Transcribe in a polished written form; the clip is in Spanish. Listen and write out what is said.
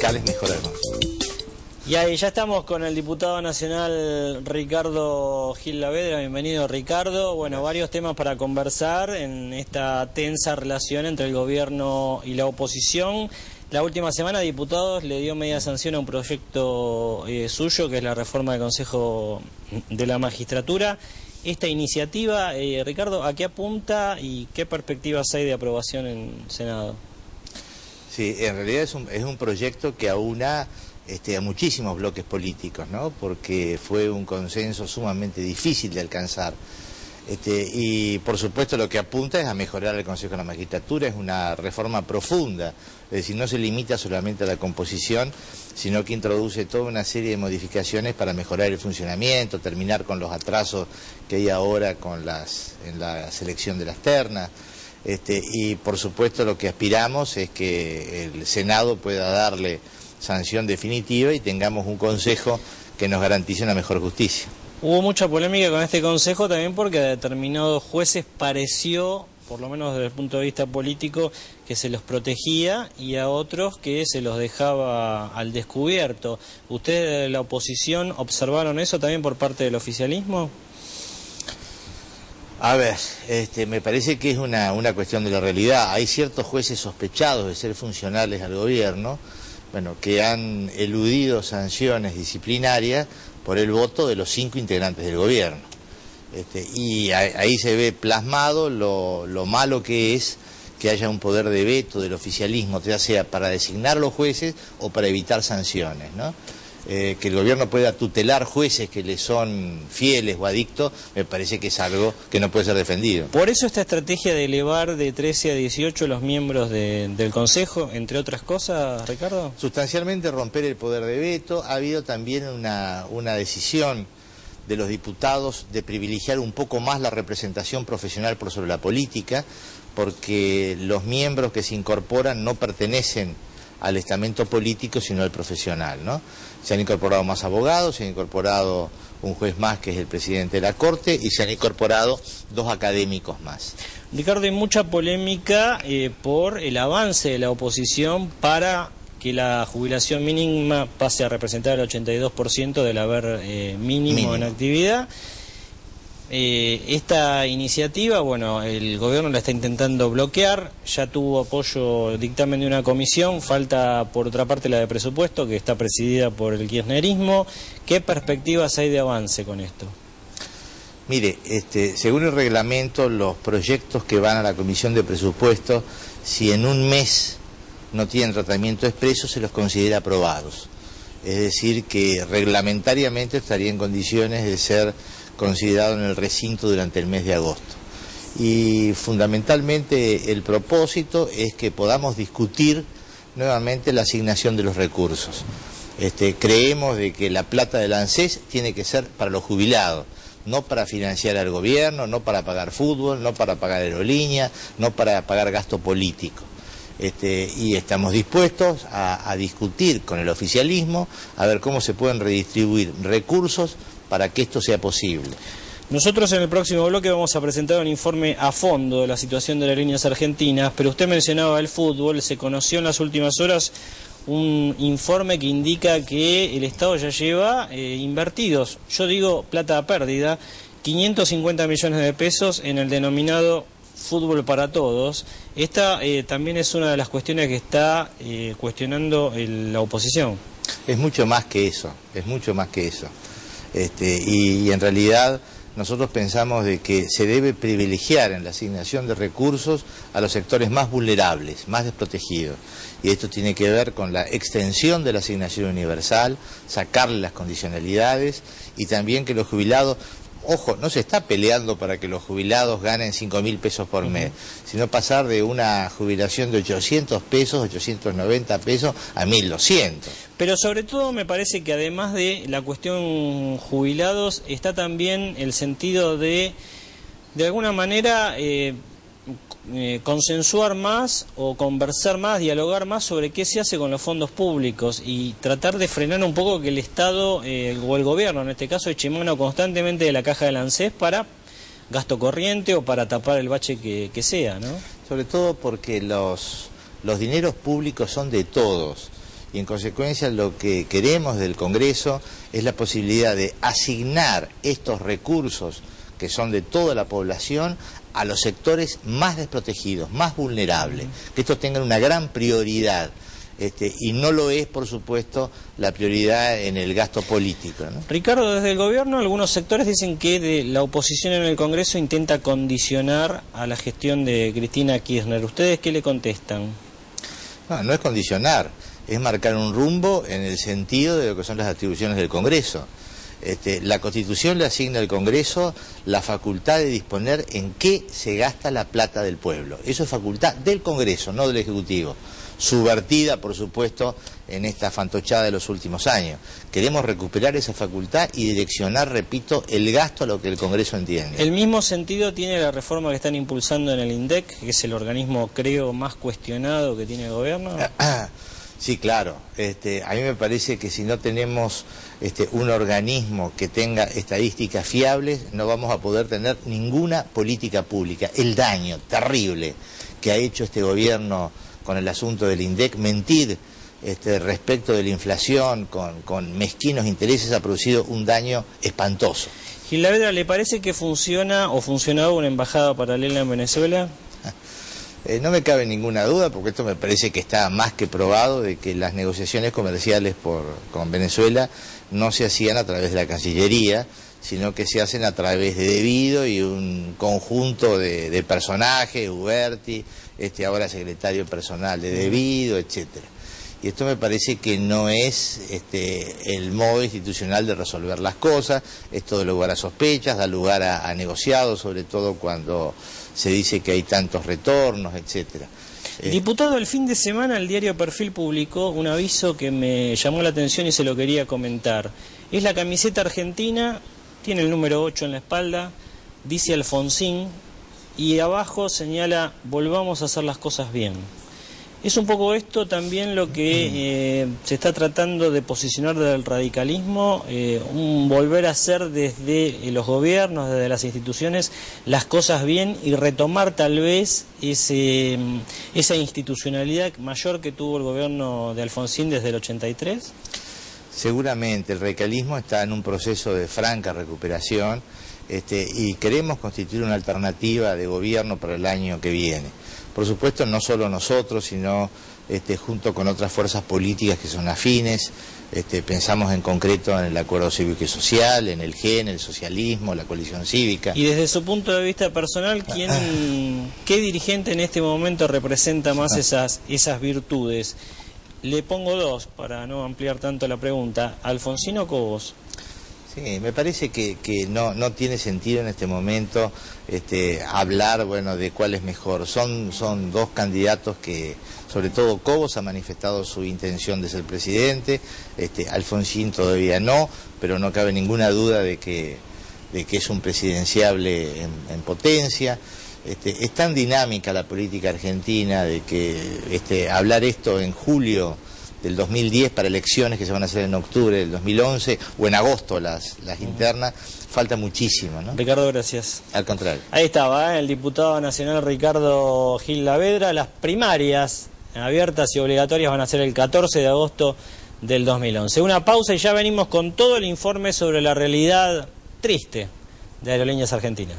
fiscales mejorarnos. Y ahí ya estamos con el diputado nacional Ricardo Gil Lavedra. Bienvenido, Ricardo. Bueno, varios temas para conversar en esta tensa relación entre el gobierno y la oposición. La última semana, diputados le dio media sanción a un proyecto suyo, que es la reforma del Consejo de la Magistratura. Esta iniciativa, Ricardo, ¿a qué apunta y qué perspectivas hay de aprobación en Senado? Sí, en realidad es un proyecto que aúna a muchísimos bloques políticos, ¿no? Porque fue un consenso sumamente difícil de alcanzar. Y por supuesto lo que apunta es a mejorar el Consejo de la Magistratura, es una reforma profunda, es decir, no se limita solamente a la composición, sino que introduce toda una serie de modificaciones para mejorar el funcionamiento, terminar con los atrasos que hay ahora en la selección de las ternas. Y por supuesto lo que aspiramos es que el Senado pueda darle sanción definitiva y tengamos un Consejo que nos garantice una mejor justicia. Hubo mucha polémica con este Consejo también porque a determinados jueces pareció, por lo menos desde el punto de vista político, que se los protegía y a otros que se los dejaba al descubierto. ¿Ustedes de la oposición observaron eso también por parte del oficialismo? A ver, me parece que es una cuestión de la realidad. Hay ciertos jueces sospechados de ser funcionales al gobierno, bueno, que han eludido sanciones disciplinarias por el voto de los 5 integrantes del gobierno. Y ahí se ve plasmado lo malo que es que haya un poder de veto del oficialismo, ya sea para designar los jueces o para evitar sanciones, ¿no? Que el gobierno pueda tutelar jueces que le son fieles o adictos, me parece que es algo que no puede ser defendido. Por eso esta estrategia de elevar de 13 a 18 los miembros del Consejo, entre otras cosas, Ricardo. Sustancialmente romper el poder de veto. Ha habido también una decisión de los diputados de privilegiar un poco más la representación profesional por sobre la política, porque los miembros que se incorporan no pertenecen al estamento político, sino al profesional, ¿no? Se han incorporado más abogados, se ha incorporado un juez más, que es el presidente de la Corte, y se han incorporado 2 académicos más. Ricardo, hay mucha polémica por el avance de la oposición para que la jubilación mínima pase a representar el 82% del haber mínimo en actividad. Esta iniciativa, bueno, el gobierno la está intentando bloquear, ya tuvo apoyo dictamen de una comisión, falta por otra parte la de presupuesto, que está presidida por el kirchnerismo. ¿Qué perspectivas hay de avance con esto? Mire, según el reglamento, los proyectos que van a la comisión de presupuesto, si en un mes no tienen tratamiento expreso, se los considera aprobados. Es decir, que reglamentariamente estaría en condiciones de ser considerado en el recinto durante el mes de agosto. Y fundamentalmente el propósito es que podamos discutir nuevamente la asignación de los recursos. Creemos de que la plata del ANSES tiene que ser para los jubilados, no para financiar al gobierno, no para pagar fútbol, no para pagar aerolínea, no para pagar gasto político. Y estamos dispuestos a discutir con el oficialismo a ver cómo se pueden redistribuir recursos para que esto sea posible. Nosotros en el próximo bloque vamos a presentar un informe a fondo de la situación de las líneas argentinas, pero usted mencionaba el fútbol. Se conoció en las últimas horas un informe que indica que el Estado ya lleva invertidos, yo digo plata a pérdida, 550 millones de pesos en el denominado fútbol para todos. Esta también es una de las cuestiones que está cuestionando la oposición. Es mucho más que eso, es mucho más que eso. Y en realidad nosotros pensamos de que se debe privilegiar en la asignación de recursos a los sectores más vulnerables, más desprotegidos. Y esto tiene que ver con la extensión de la asignación universal, sacarle las condicionalidades y también que los jubilados... Ojo, no se está peleando para que los jubilados ganen 5.000 pesos por mes, sino pasar de una jubilación de 800 pesos, 890 pesos, a 1.200. Pero sobre todo me parece que además de la cuestión jubilados, está también el sentido de alguna manera, consensuar más o conversar más, dialogar más sobre qué se hace con los fondos públicos y tratar de frenar un poco que el Estado o el gobierno, en este caso, eche mano constantemente de la caja del ANSES para gasto corriente o para tapar el bache que sea, ¿no? Sobre todo porque los dineros públicos son de todos y en consecuencia lo que queremos del Congreso es la posibilidad de asignar estos recursos que son de toda la población a los sectores más desprotegidos, más vulnerables, que estos tengan una gran prioridad. Y no lo es, por supuesto, la prioridad en el gasto político, ¿no? Ricardo, desde el gobierno algunos sectores dicen que la oposición en el Congreso intenta condicionar a la gestión de Cristina Kirchner. ¿Ustedes qué le contestan? No es condicionar, es marcar un rumbo en el sentido de lo que son las atribuciones del Congreso. La Constitución le asigna al Congreso la facultad de disponer en qué se gasta la plata del pueblo. Eso es facultad del Congreso, no del Ejecutivo. Subvertida, por supuesto, en esta fantochada de los últimos años. Queremos recuperar esa facultad y direccionar, repito, el gasto a lo que el Congreso entiende. El mismo sentido tiene la reforma que están impulsando en el INDEC, que es el organismo, creo, más cuestionado que tiene el gobierno. Sí, claro. A mí me parece que si no tenemos un organismo que tenga estadísticas fiables, no vamos a poder tener ninguna política pública. El daño terrible que ha hecho este gobierno con el asunto del INDEC, mentir respecto de la inflación con mezquinos intereses ha producido un daño espantoso. Gilavedra, ¿le parece que funciona o funcionaba una embajada paralela en Venezuela? No me cabe ninguna duda, porque esto me parece que está más que probado de que las negociaciones comerciales con Venezuela no se hacían a través de la Cancillería, sino que se hacen a través de Debido y un conjunto de personajes, Uberti, ahora secretario personal de Debido, etcétera. Y esto me parece que no es el modo institucional de resolver las cosas. Esto da lugar a sospechas, da lugar a negociados, sobre todo cuando se dice que hay tantos retornos, etcétera. Diputado, el fin de semana el diario Perfil publicó un aviso que me llamó la atención y se lo quería comentar. Es la camiseta argentina, tiene el número 8 en la espalda, dice Alfonsín y abajo señala: volvamos a hacer las cosas bien. Es un poco esto también lo que se está tratando de posicionar del radicalismo, un volver a hacer desde los gobiernos, desde las instituciones, las cosas bien y retomar tal vez esa institucionalidad mayor que tuvo el gobierno de Alfonsín desde el 83. Seguramente el radicalismo está en un proceso de franca recuperación y queremos constituir una alternativa de gobierno para el año que viene. Por supuesto, no solo nosotros, sino junto con otras fuerzas políticas que son afines. Pensamos en concreto en el Acuerdo Cívico y Social, en el GEN, el socialismo, la coalición cívica. Y desde su punto de vista personal, ¿qué dirigente en este momento representa más esas virtudes? Le pongo dos, para no ampliar tanto la pregunta. ¿Alfonsín o Cobos? Sí, me parece que no tiene sentido en este momento hablar de cuál es mejor. Son dos candidatos que, sobre todo Cobos ha manifestado su intención de ser presidente, Alfonsín todavía no, pero no cabe ninguna duda de que es un presidenciable en potencia. Es tan dinámica la política argentina de que hablar esto en julio del 2010 para elecciones que se van a hacer en octubre del 2011 o en agosto las internas, falta muchísimo, ¿no? Ricardo, gracias. Al contrario. Ahí estaba, el diputado nacional Ricardo Gilavedra. Las primarias abiertas y obligatorias van a ser el 14 de agosto del 2011. Una pausa y ya venimos con todo el informe sobre la realidad triste de Aerolíneas Argentinas.